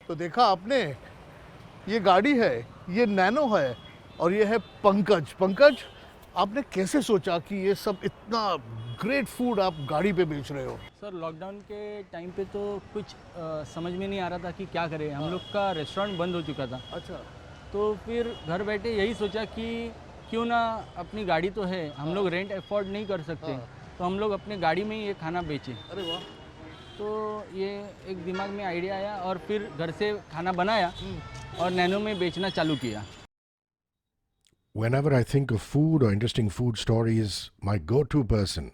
तो देखा आपने, ये गाड़ी है, ये नैनो है, और ये है पंकज। पंकज, आपने कैसे सोचा कि ये सब इतना ग्रेट फूड आप गाड़ी पे बेच रहे हो? सर लॉकडाउन के टाइम पे तो कुछ समझ में नहीं आ रहा था कि क्या करें। हम लोग का रेस्टोरेंट बंद हो चुका था। अच्छा। तो फिर घर बैठे यही सोचा कि क्यों ना, अपनी गाड़ी तो है, हम लोग रेंट अफोर्ड नहीं कर सकते, हाँ। तो हम लोग अपने गाड़ी में ही ये खाना बेचें। अरे वाह। तो ये एक दिमाग में आइडिया आया और फिर घर से खाना बनाया और नैनो में बेचना चालू किया। Whenever I think of food or interesting food stories, my go to person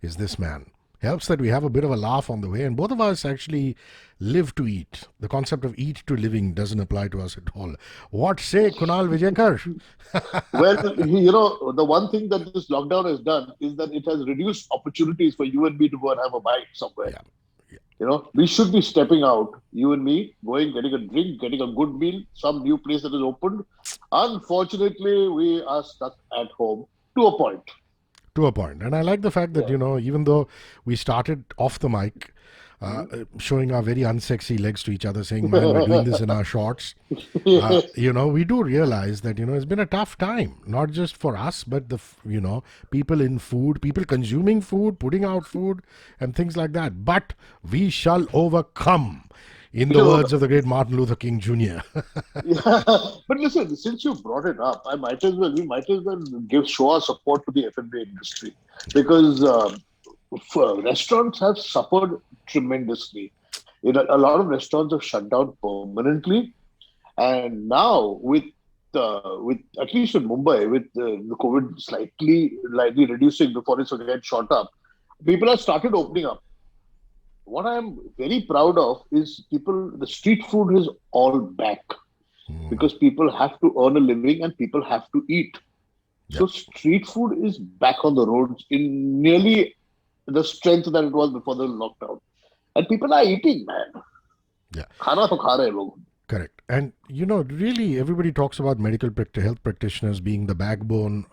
is this man. Helps that we have a bit of a laugh on the way, and both of us actually live to eat. The concept of eat to living doesn't apply to us at all. What say, Kunal Vijayakar? Well, the one thing that this lockdown has done is that it has reduced opportunities for you and me to go and have a bite somewhere. Yeah. We should be stepping out, you and me, going, getting a drink, getting a good meal, some new place that is opened. Unfortunately, we are stuck at home to a point. To a point. And I like the fact that, Yeah. even though we started off the mic, Mhm. showing our very unsexy legs to each other, saying, man, we're doing this in our shorts. Yes. We do realize that, it's been a tough time, not just for us, but people in food, people consuming food, putting out food, and things like that. But we shall overcome, in the words of the great Martin Luther King Jr. Yeah. But listen, since you brought it up, we might as well show our support to the F&B industry because restaurants have suffered tremendously. A lot of restaurants have shut down permanently, and now with at least in Mumbai, with the COVID slightly reducing before it's again shot up, people have started opening up. What I'm very proud of is the street food is all back because people have to earn a living and people have to eat. Yeah. So street food is back on the roads in nearly the strength that it was before the lockdown. And people are eating, man. Yeah. खाना तो खा रहे हैं लोग. Correct. And, really everybody talks about health practitioners being the backbone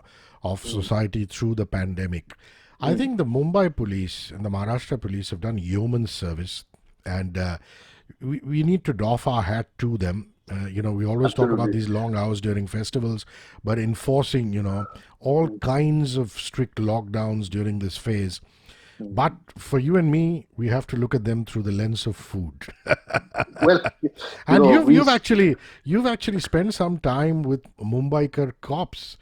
of society through the pandemic. I think the Mumbai police and the Maharashtra police have done yeoman service, and we need to doff our hat to them. We always talk about Absolutely. these long hours during festivals, but enforcing, all kinds of strict lockdowns during this phase. But for you and me, we have to look at them through the lens of food. Well, And you've we you've actually you've actually spent some time with Mumbaikar cops,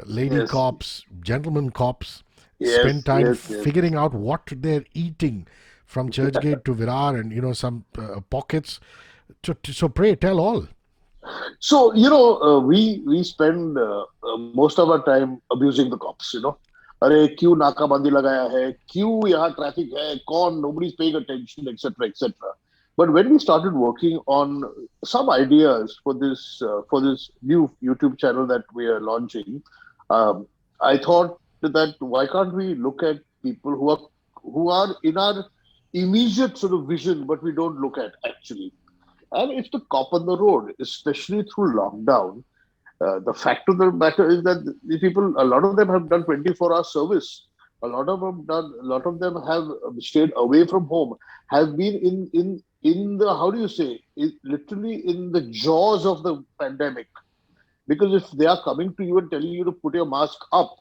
lady yes, cops, gentlemen cops. Spend yes, time yes, yes. figuring out what they're eating from Churchgate to Virar, and some pockets. So pray tell all. So we spend most of our time abusing the cops. अरे क्यों नाकाबंदी लगाया है, क्यों यहाँ traffic है, कौन, nobody's paying attention, etc., etc. But when we started working on some ideas for this new YouTube channel that we are launching, I thought that why can't we look at people who are in our immediate sort of vision, but we don't look at actually. And it's the cop on the road, especially through lockdown. The fact of the matter is that these people, a lot of them have done 24-hour service. A lot of them have stayed away from home, have been in the, how do you say, literally in the jaws of the pandemic. Because if they are coming to you and telling you to put your mask up,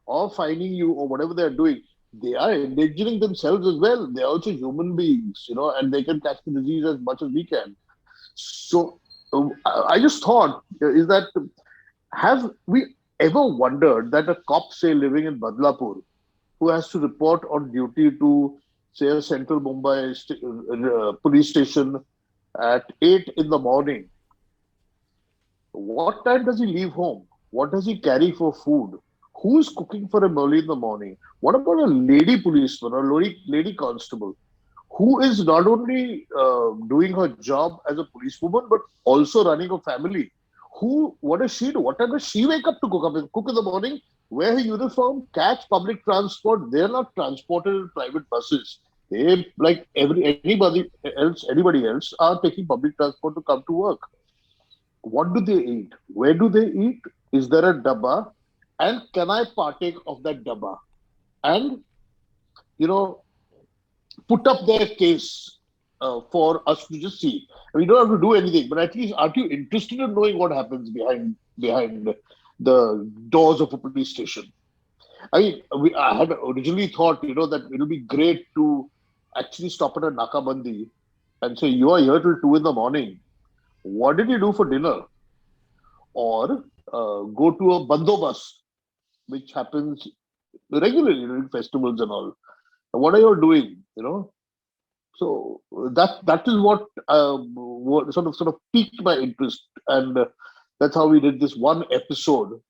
or finding you, or whatever they are doing, they are endangering themselves as well. They are also human beings, and they can catch the disease as much as we can. So I just thought is that have we ever wondered that a cop, say, living in Badlapur, who has to report on duty to, say, a central Mumbai police station at 8 in the morning, what time does he leave home? What does he carry for food? Who's cooking for him early in the morning? What about a lady policeman or lady constable who is not only doing her job as a policewoman but also running a family? What does she do? What time does she wake up to cook in the morning? Wear her uniform, catch public transport. They're not transported in private buses. They, like anybody else, are taking public transport to come to work. What do they eat? Where do they eat? Is there a dabba? And can I partake of that dabba? And, you know, put up their case for us to just see. We don't have to do anything, but at least aren't you interested in knowing what happens behind the doors of a police station? I had originally thought, that it would be great to actually stop at a Nakabandi and say, you are here till 2 in the morning. What did you do for dinner? Or go to a bandobast, which happens regularly during festivals and all. What are you doing? So that is what sort of piqued my interest, and that's how we did this one episode.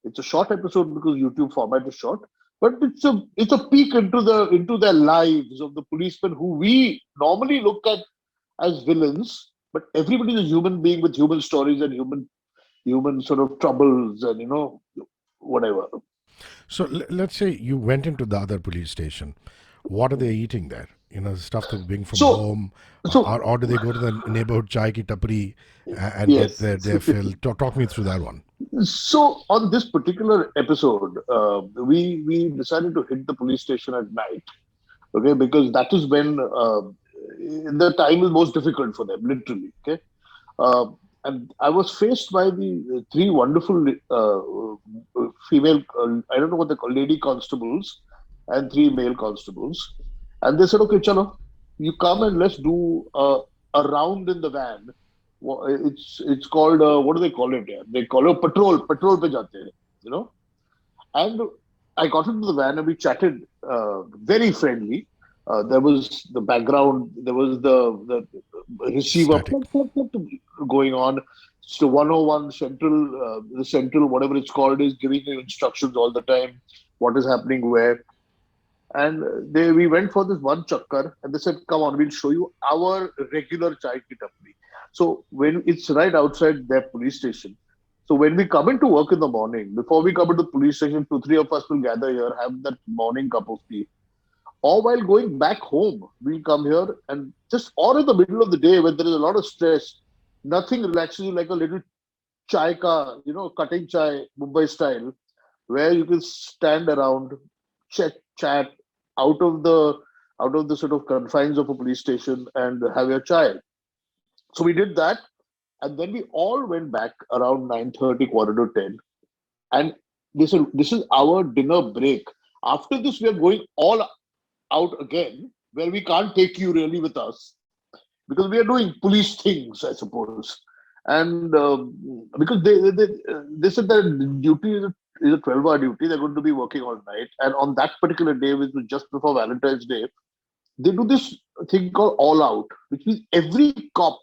It's a short episode because YouTube format is short, but it's a peek into their lives of the policemen who we normally look at as villains, but everybody is a human being with human stories and human sort of troubles and whatever. So let's say you went into the other police station. What are they eating there? Stuff they bring from So home, so or do they go to the neighborhood chai ki tapri and yes. get their fill? Talk me through that one. So on this particular episode, we decided to hit the police station at night, okay, because that is when the time is most difficult for them, literally, okay. And I was faced by the three wonderful female, I don't know what they call, lady constables, and three male constables, and they said, okay, chalo, you come and let's do a round in the van. It's called what do they call it? Yeah? They call it patrol. Patrol pe jate hain, And I got into the van and we chatted very friendly. There was the background. There was the receiver going on. So 101 central, the central whatever it's called is giving you instructions all the time. What is happening where? And we went for this one chakkar and they said, come on, we'll show you our regular chai ki tapri. So when it's right outside their police station. So when we come into work in the morning, before we come into the police station, 2-3 of us will gather here, have that morning cup of tea. Or while going back home, we'll come here and or in the middle of the day when there is a lot of stress, nothing relaxes you like a little chai ka, cutting chai, Mumbai style, where you can stand around, chat out of the sort of confines of a police station and have your chai. So we did that, and then we all went back around 9:30, quarter to 10, and this is our dinner break. After this, we are going all out again, where we can't take you really with us because we are doing police things, I suppose. And because they said that duty is a 12-hour duty, they're going to be working all night. And on that particular day, which was just before Valentine's Day, they do this thing called All Out, which means every cop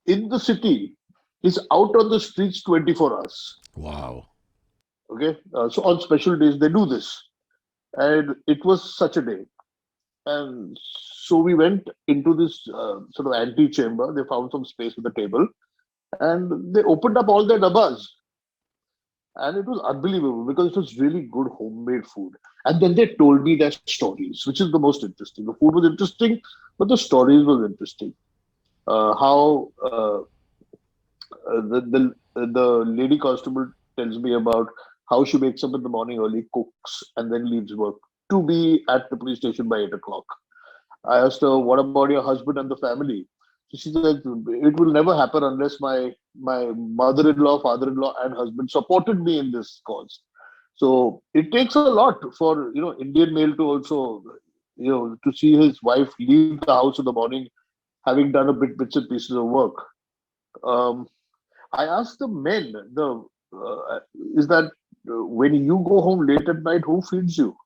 in the city is out on the streets 24 hours. Wow. Okay. So on special days, they do this. And it was such a day. And so we went into this sort of ante-chamber. They found some space with a table. And they opened up all their dabbas. And it was unbelievable because it was really good homemade food. And then they told me their stories, which is the most interesting. The food was interesting, but the stories was interesting. How the lady constable tells me about how she wakes up in the morning early, cooks, and then leaves work to be at the police station by 8 o'clock. I asked her, what about your husband and the family? So she said, it will never happen unless my mother-in-law, father-in-law, and husband supported me in this cause. So it takes a lot for Indian male to also to see his wife leave the house in the morning, having done a bits and pieces of work. I asked the men, is that when you go home late at night, who feeds you?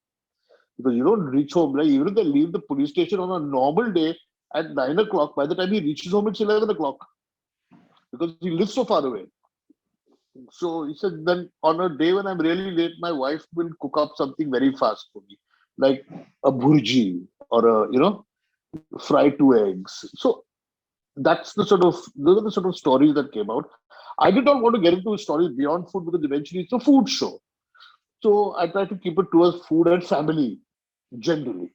Because you don't reach home. Like, even if they leave the police station on a normal day at 9 o'clock, by the time he reaches home, it's 11 o'clock. Because he lives so far away. So he said, then on a day when I'm really late, my wife will cook up something very fast for me. Like a bhurji or fried 2 eggs. So those are the sort of stories that came out. I did not want to get into stories beyond food because eventually it's a food show. So I try to keep it towards food and family, generally.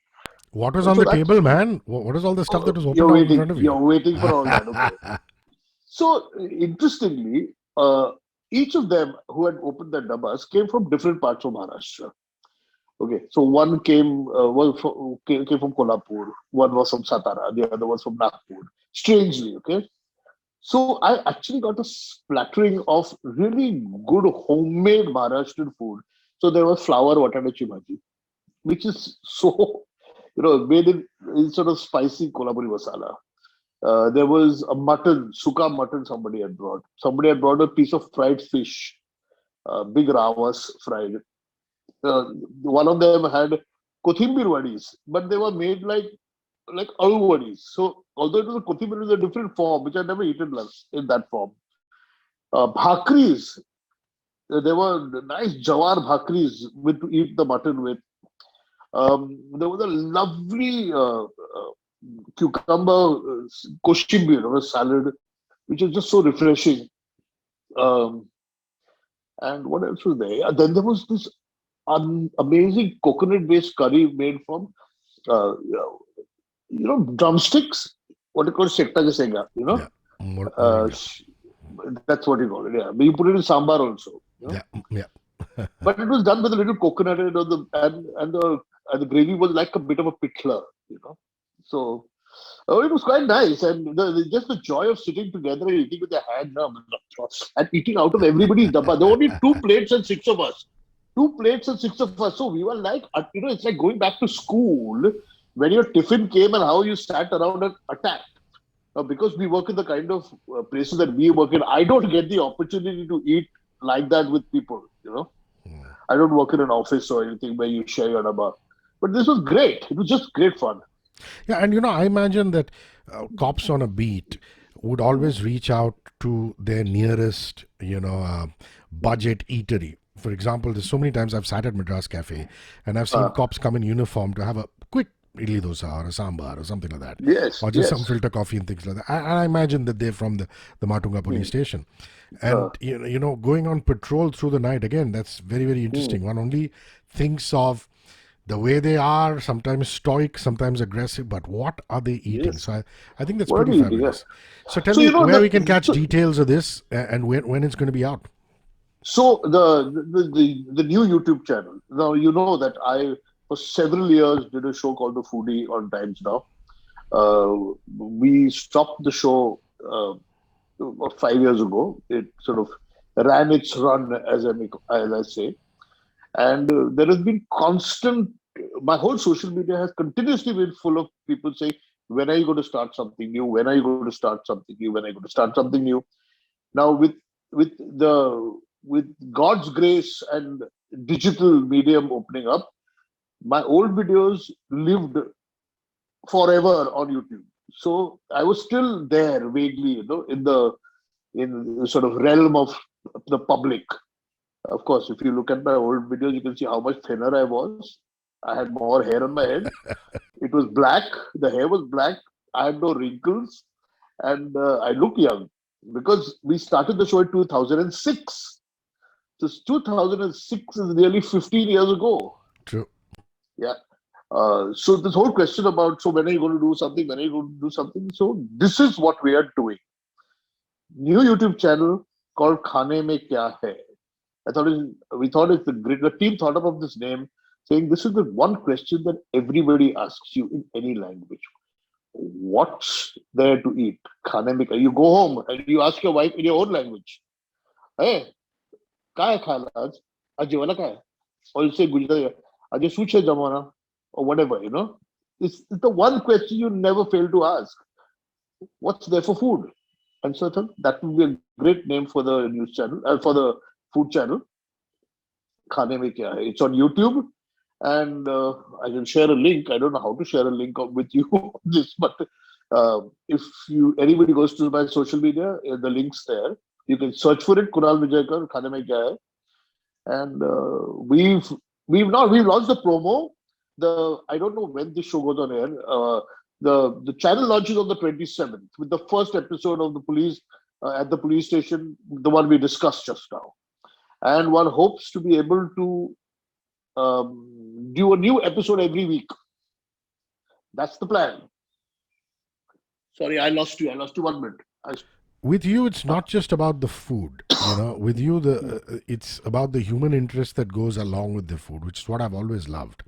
What was on the table, man? What is all the stuff that was open in front of you? You're waiting for all that. Okay. So interestingly, each of them who had opened their dabbas came from different parts of Maharashtra. Okay, so one came from Kolhapur, one was from Satara, the other was from Nagpur. Strangely, okay. So I actually got a splattering of really good homemade Maharashtrian food. So there was flour watanachi bhaji, which is so, made in sort of spicy Kolhapuri masala. There was a mutton, suka mutton somebody had brought. Somebody had brought a piece of fried fish, big rawas fried. Uh, One of them had kothimir wadis, but they were made like aloo wadis. So although it was a kothimir, it was a different form, which I never eaten in that form. Bhakris, there were nice jawar bhakris with to eat the mutton with. There was a lovely cucumber koshimbi, salad, which is just so refreshing. Um, and what else was there? Yeah, then there was this amazing coconut-based curry made from uh, drumsticks. What you call sekta ke sega, Yeah. uh, Yeah. sh- that's what you call it. Yeah, but you put it in sambar also. Yeah. Yeah. But it was done with a little coconut and the gravy was like a bit of a pitla, you know. So it was quite nice, and just the joy of sitting together and eating with your hand and eating out of everybody's dabba. There were only two plates and six of us. Two plates and six of us. So we were like, it's like going back to school when your tiffin came and how you sat around and attacked. Now, because we work in the kind of places that we work in, I don't get the opportunity to eat like that with people. I don't work in an office or anything where you share your dabba. But this was great. It was just great fun. Yeah, and I imagine that cops on a beat would always reach out to their nearest, budget eatery. For example, there's so many times I've sat at Madras Cafe and I've seen cops come in uniform to have a quick idli dosa or a sambar or something like that, Yes, or just some yes. filter coffee and things like that. I imagine that they're from the Matunga police station, and Uh, going on patrol through the night again. That's very, very interesting. One only thinks of the way they are, sometimes stoic, sometimes aggressive, but what are they eating? yes. So I think that's What are pretty we eating? Yeah. fabulous. So tell So me you know where that we can catch so, details of this and when it's going to be out. so the new YouTube channel. Now you know that I for several years did a show called The Foodie on Times Now. We stopped the show about 5 years ago. It sort of ran its run, as I say, and there has been constant. My whole social media has continuously been full of people saying, "When are you going to start something new? When are you going to start something new? When are you going to start something new?" Now, with with God's grace and digital medium opening up, my old videos lived forever on YouTube. So I was still there vaguely, in the sort of realm of the public. Of course, if you look at my old videos, you can see how much thinner I was. I had more hair on my head. It was black. The hair was black. I had no wrinkles, and I look young because we started the show in 2006. So 2006 is nearly 15 years ago. True. Yeah. So this whole question about, so when are you going to do something? When are you going to do something? So this is what we are doing. New YouTube channel called Khane Mein Kya Hai. We thought it's the team thought up of this name, saying this is the one question that everybody asks you in any language. What's there to eat? Khane mein kya? You go home and you ask your wife in your own language. Hey, kya hai khana aaj? Aaj wala kya hai? Or you say Gujarati, aaj such hai jamana, or whatever. It's the one question you never fail to ask. What's there for food? And so I thought that would be a great name for the news channel, for the food channel. Khane mein kya hai? It's on YouTube, and I can share a link. I don't know how to share a link with you on this, but if anybody goes to my social media, the link's there. You can search for it, Kunal Vijayakar, Khane mein kya hai? And we've launched the promo. I don't know when this show goes on air. The channel launches on the 27th with the first episode of the police at the police station, the one we discussed just now. And one hopes to be able to do a new episode every week. That's the plan. Sorry, I lost you. I lost you 1 minute. with you, it's not just about the food. With you, it's about the human interest that goes along with the food, which is what I've always loved.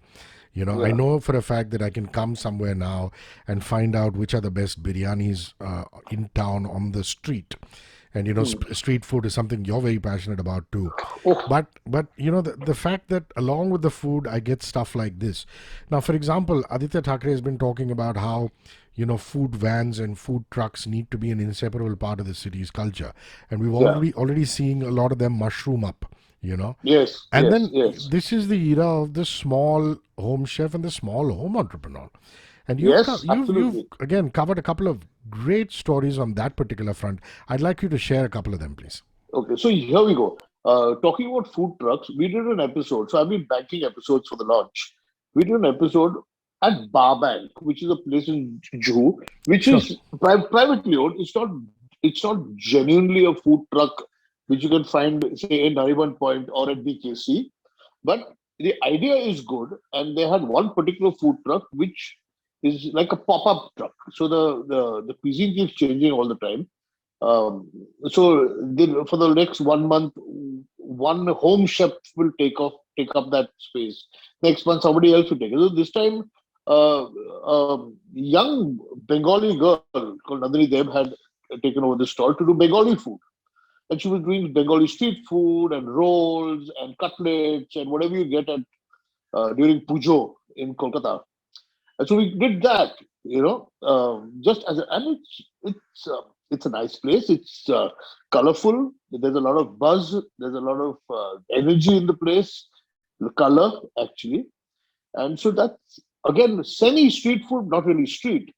I Yeah. know for a fact that I can come somewhere now and find out which are the best biryanis in town on the street. And street food is something you're very passionate about too. Oh, But the fact that along with the food I get stuff like this. Now, for example, Aditya Thackeray has been talking about how food vans and food trucks need to be an inseparable part of the city's culture, and we've yeah. already seeing a lot of them mushroom up. Yes, And yes, then yes. this is the era of the small home chef and the small home entrepreneur. And Yes, you've absolutely. again covered a couple of great stories on that particular front. I'd like you to share a couple of them, please. Okay, so here we go. Talking about food trucks, we did an episode. So I've been banking episodes for the launch. We did an episode at Barbank, which is a place in Juhu, which Sure. is privately owned. It's not genuinely a food truck which you can find, say, in Nariman Point or at BKC. But the idea is good, and they had one particular food truck which is like a pop-up truck. So the cuisine keeps changing all the time. For the next 1 month, one home chef will take up that space. Next month, somebody else will take it. So this time, young Bengali girl called Nandini Deb had taken over the stall to do Bengali food, and she was doing Bengali street food and rolls and cutlets and whatever you get at during Pujo in Kolkata. And so we did that, just as and it's a nice place. It's colorful. There's a lot of buzz. There's a lot of energy in the place. The color actually, and so that's again semi street food, not really street,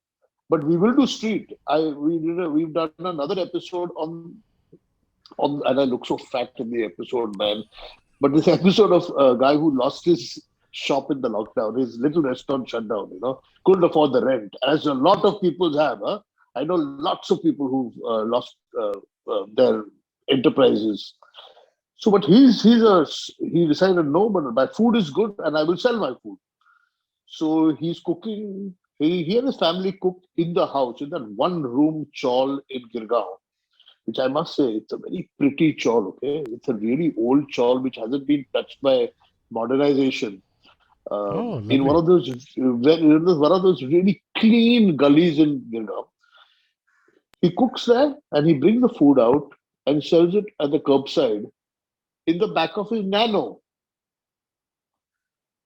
but we will do street. We've done another episode on, and I look so fat in the episode, man. But this episode of a guy who lost his shop in the lockdown, his little restaurant shut down, couldn't afford the rent, as a lot of people have. Huh? I know lots of people who've lost their enterprises. So, but he decided no, but my food is good and I will sell my food. So he's cooking. He and his family cook in the house in that one room chawl in Girgaon, which I must say, it's a very pretty chawl, okay? It's a really old chawl which hasn't been touched by modernization. Oh, In lovely. one of those really clean gullies in Gurgaon. He cooks there and he brings the food out and sells it at the curbside in the back of his nano.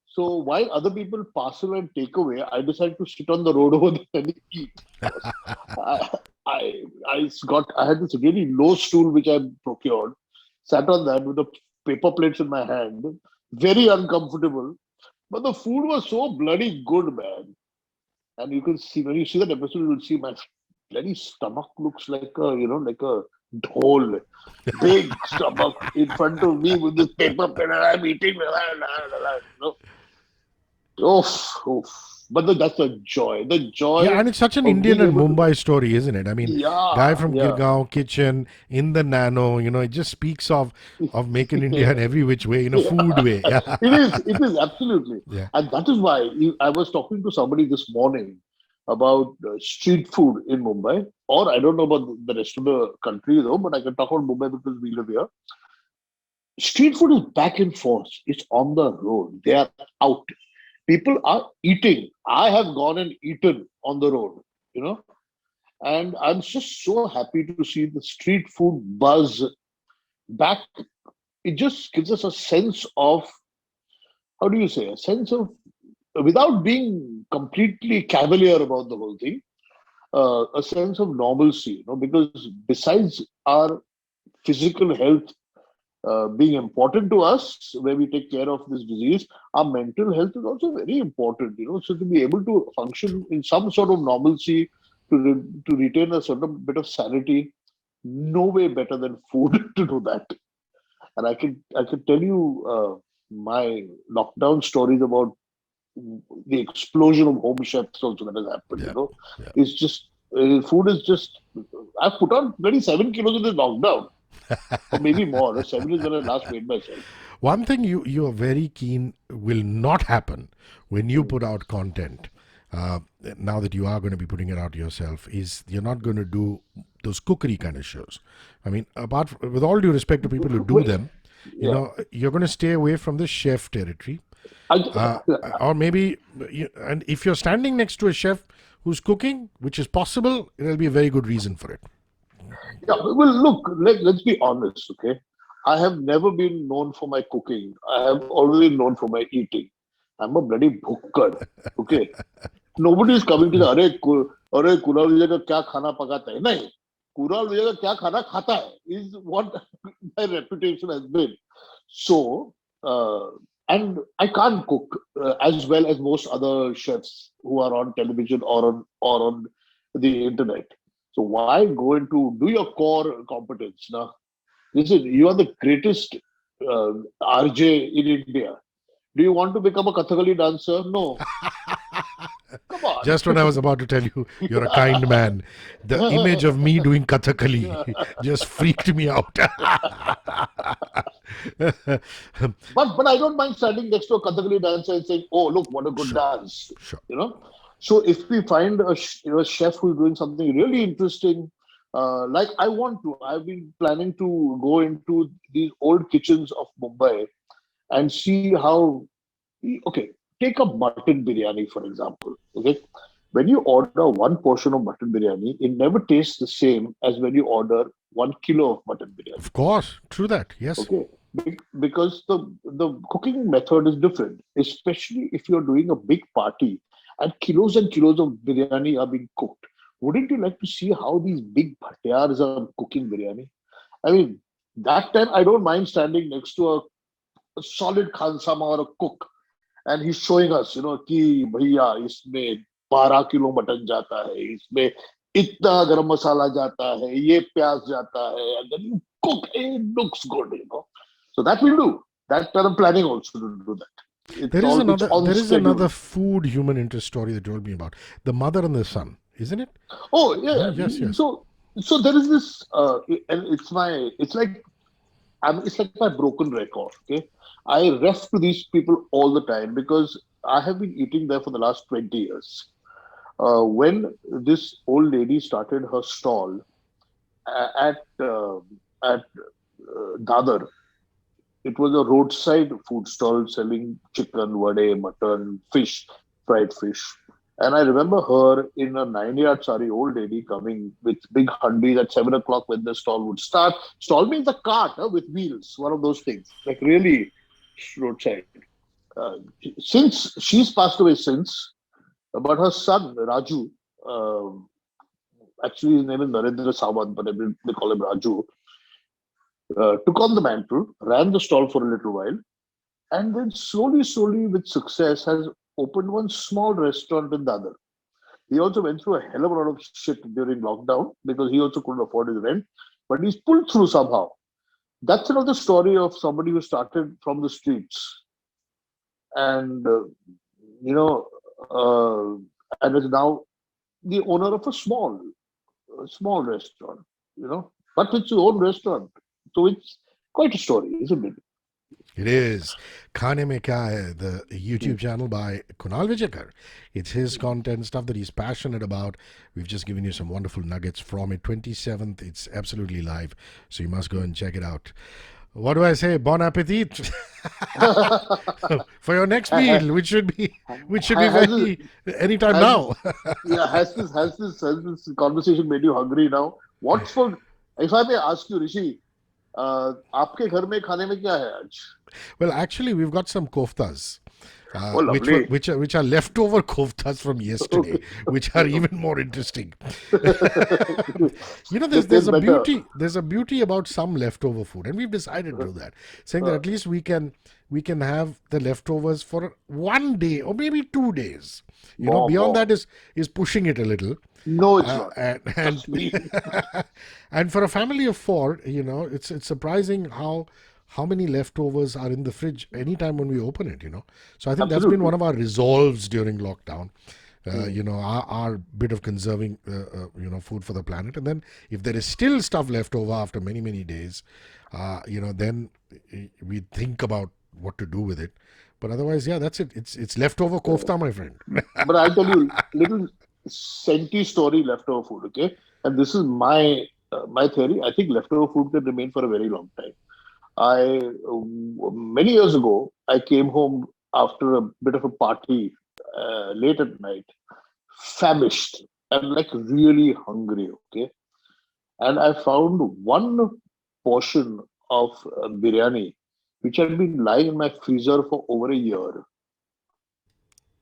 So while other people parcel and take away, I decided to sit on the road over there and eat. I, I had this really low stool which I procured, sat on that with the paper plates in my hand, very uncomfortable. But the food was so bloody good, man. And you can see when you see that episode, you will see my bloody stomach looks like a dhole, big stomach in front of me with this paper pen, and I'm eating. Oof, oof. But that's the joy. The Yeah, joy and it's such an of Indian being and able to. Mumbai story, isn't it? I mean, guy Yeah, from yeah. Girgaon kitchen in the nano, it just speaks of making India in every which way, in a food way. Yeah. It is absolutely. Yeah. And that is why I was talking to somebody this morning about street food in Mumbai, or I don't know about the rest of the country though, but I can talk about Mumbai because we live here. Street food is back in force. It's on the road. They are out. People are eating. I have gone and eaten on the road, you know, and I'm just so happy to see the street food buzz back. It just gives us a sense of, how do you say, a sense of, without being completely cavalier about the whole thing, a sense of normalcy, because besides our physical health being important to us, where we take care of this disease, our mental health is also very important, so to be able to function in some sort of normalcy, to retain a certain bit of sanity, no way better than food to do that. And I can tell you my lockdown stories about the explosion of home chefs also that has happened. Yeah. Yeah. It's just food is just. I've put on 27 kilos in this lockdown, or maybe more. 7 is when I last weighed myself. One thing you are very keen will not happen when you put out content. uh, now that you are going to be putting it out yourself, is you're not going to do those cookery kind of shows. I mean, with all due respect to people who do them, you Yeah. know, you're going to stay away from the chef territory. I, Or maybe, and if you're standing next to a chef who's cooking, which is possible, there'll be a very good reason for it. Yeah, well, look, let's be honest, okay? I have never been known for my cooking. I have always been known for my eating. I'm a bloody bhukkad, okay? Nobody is coming to the, अरे कुणाल विजय का क्या खाना पकाता है? नहीं, कुणाल विजय का क्या खाना खाता है is what my reputation has been. So, and I can't cook as well as most other chefs who are on television or on the internet. So why go into do your core competence now? Listen, you are the greatest RJ in India. Do you want to become a Kathakali dancer? No. Come on. Just when I was about to tell you, you're a kind man, the image of me doing Kathakali just freaked me out. But I don't mind standing next to a Kathakali dancer and saying, "Oh, look, what a good dance!" Sure. You know. So if we find a chef who's doing something really interesting, like I've been planning to go into these old kitchens of Mumbai and see how. Okay, take a mutton biryani for example. Okay, when you order one portion of mutton biryani, it never tastes the same as when you order 1 kilo of mutton biryani. Of course, true that, yes. Okay, because the cooking method is different, especially if you're doing a big party and kilos of biryani are being cooked. Wouldn't you like to see how these big bhatyars are cooking biryani? I mean, that time I don't mind standing next to a solid khansama or a cook, and he's showing us, कि भैया इसमें 12 kilo mutton जाता है, इसमें इतना गरम मसाला जाता है, ये प्याज जाता है, and then you cook, it looks good. So that we'll do. That I'm planning also to do that. There is another food human interest story that you told me about. The mother and the son, isn't it? Oh yeah. Yes. So there is this, and it's like my broken record. Okay, I ref to these people all the time because I have been eating there for the last 20 years. When this old lady started her stall at Dadar, it was a roadside food stall selling chicken, vade, mutton, fish, fried fish. And I remember her in a 9-yard sari, old lady coming with big handis at 7 o'clock when the stall would start. Stall means a cart with wheels, one of those things, like really roadside. Since she's passed away but her son, Raju, actually his name is Narendra Sawant, but they call him Raju, took on the mantle, ran the stall for a little while, and then slowly with success has opened one small restaurant in Dadar. He also went through a hell of a lot of shit during lockdown because he also couldn't afford his rent, but he's pulled through somehow. That's another story of somebody who started from the streets and, and is now the owner of a small restaurant, but it's his own restaurant. So it's quite a story, isn't it? It is. Khane Mein Kya Hai, the YouTube channel by Kunal Vijayakar. It's his content, stuff that he's passionate about. We've just given you some wonderful nuggets from it. 27th, it's absolutely live. So you must go and check it out. What do I say? Bon appetit for your next meal, which should be very anytime now. Yeah, has this conversation made you hungry now? If I may ask you, Rishi, आपके घर में खाने में क्या है आज? Well, actually, we've got some koftas, lovely. which are leftover koftas from yesterday, which are even more interesting. There's a beauty about some leftover food, and we've decided to do that, saying that at least we can have the leftovers for one day or maybe 2 days. Beyond that is pushing it a little. No, it's not. And for a family of 4, it's surprising how many leftovers are in the fridge anytime when we open it. So I think that's been one of our resolves during lockdown. Our bit of conserving, food for the planet. And then if there is still stuff left over after many, many days, then we think about what to do with it. But otherwise, yeah, that's it. It's leftover kofta, my friend. But I'll tell you little senti story leftover food, okay? And this is my theory. I think leftover food can remain for a very long time. Many years ago, I came home after a bit of a party late at night, famished and like really hungry, okay? And I found one portion of biryani which had been lying in my freezer for over a year.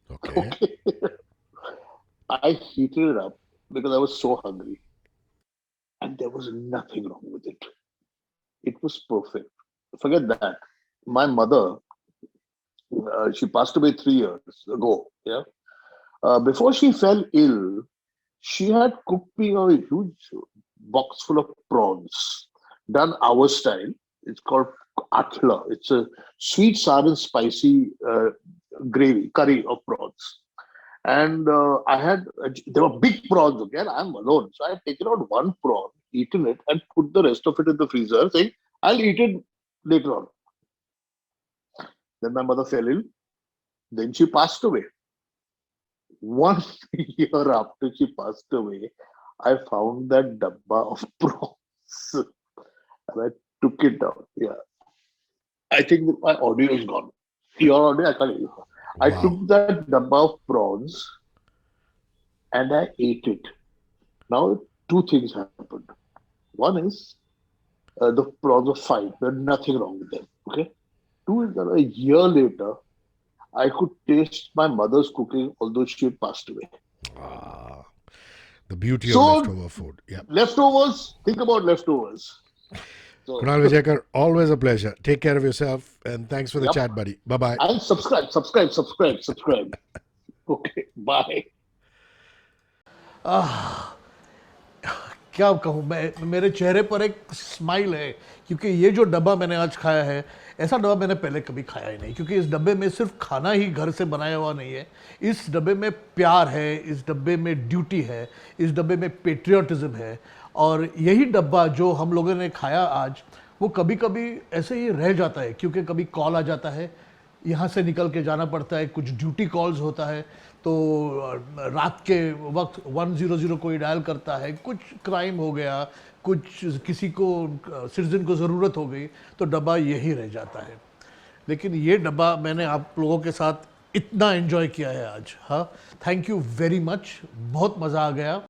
Okay. Okay. I heated it up because I was so hungry. And there was nothing wrong with it. It was perfect. Forget that. My mother, she passed away 3 years ago. Yeah. Before she fell ill, she had cooked me a huge box full of prawns, done our style. It's called atla. It's a sweet, sour, and spicy gravy, curry of prawns. And there were big prawns, okay, and I'm alone. So I had taken out one prawn, eaten it, and put the rest of it in the freezer, saying, I'll eat it later on. Then my mother fell ill. Then she passed away. 1 year after she passed away, I found that dabba of prawns. And I took it out. Yeah. I think that my audio is gone. Your audio, I can't hear you. I Wow. took that dabba of prawns and I ate it. Now, two things happened. One is the prawns were fine. There's nothing wrong with them. Okay. Two is that a year later, I could taste my mother's cooking, although she had passed away. Ah, the beauty So- of leftover food. Yeah. Leftovers, think about leftovers. So, Kunal Vijayakar, always a pleasure. Take care of yourself and thanks for the Yep. chat, buddy. Bye bye. and subscribe. Okay, bye. क्या कहूँ मैं, मेरे चेहरे पर एक smile है क्योंकि ये जो डब्बा मैंने आज खाया है, ऐसा डब्बा मैंने पहले कभी खाया ही नहीं, क्योंकि इस डब्बे में सिर्फ खाना ही घर से बनाया हुआ नहीं है, इस डब्बे में प्यार है, इस डब्बे में ड्यूटी है, इस डब्बे में पेट्रियाटिज्म है। और यही डब्बा जो हम लोगों ने खाया आज, वो कभी कभी ऐसे ही रह जाता है, क्योंकि कभी कॉल आ जाता है, यहाँ से निकल के जाना पड़ता है, कुछ ड्यूटी कॉल्स होता है, तो रात के वक्त 100 कोई डायल करता है, कुछ क्राइम हो गया, कुछ किसी को सिटीजन को ज़रूरत हो गई, तो डब्बा यही रह जाता है। लेकिन ये डब्बा मैंने आप लोगों के साथ इतना एंजॉय किया है आज। हाँ, थैंक यू वेरी मच, बहुत मज़ा आ गया।